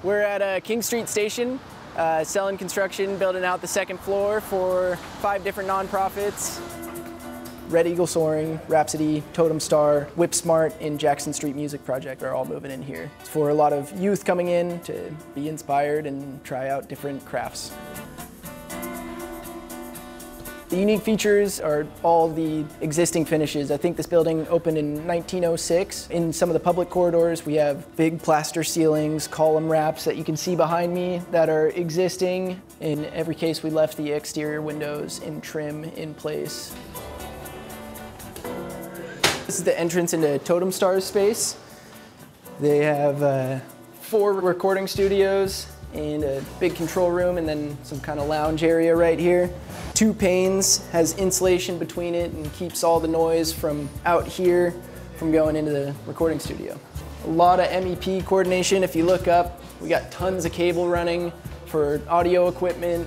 We're at King Street Station, Sellen construction, building out the second floor for 5 different nonprofits. Eagle Soaring, Rhapsody, Totem Star, psmart, and Jackson Street Music Project are all moving in here. It's for a lot of youth coming in to be inspired and try out different crafts. The unique features are all the existing finishes. I think this building opened in 1906. In some of the public corridors, we have big plaster ceilings, column wraps that you can see behind me that are existing. In every case, we left the exterior windows in trim in place. This is the entrance into Totem Star's space. They have 4 recording studios and a big control room and then some kind of lounge area right here. 2 panes, has insulation between it and keeps all the noise from out here from going into the recording studio. A lot of MEP coordination. If you look up, we got tons of cable running for audio equipment.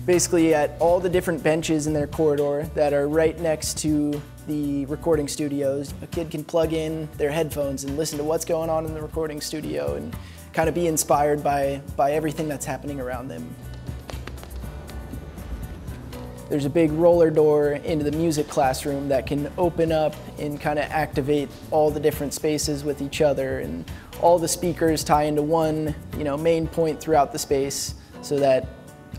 Basically at all the different benches in their corridor that are right next to the recording studios, a kid can plug in their headphones and listen to what's going on in the recording studio and kind of be inspired by everything that's happening around them. There's a big roller door into the music classroom that can open up and kind of activate all the different spaces with each other, and all the speakers tie into one, main point throughout the space so that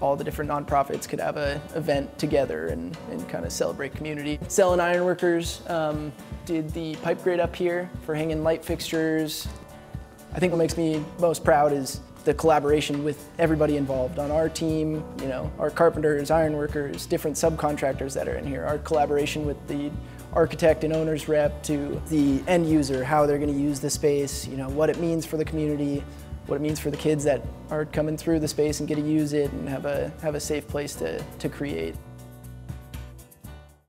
all the different nonprofits could have an event together and kind of celebrate community. Sellen Ironworkers did the pipe grade up here for hanging light fixtures. I think what makes me most proud is the collaboration with everybody involved on our team, our carpenters, ironworkers, different subcontractors that are in here, our collaboration with the architect and owner's rep to the end user, how they're going to use the space, what it means for the community, what it means for the kids that are coming through the space and get to use it and have a safe place to create.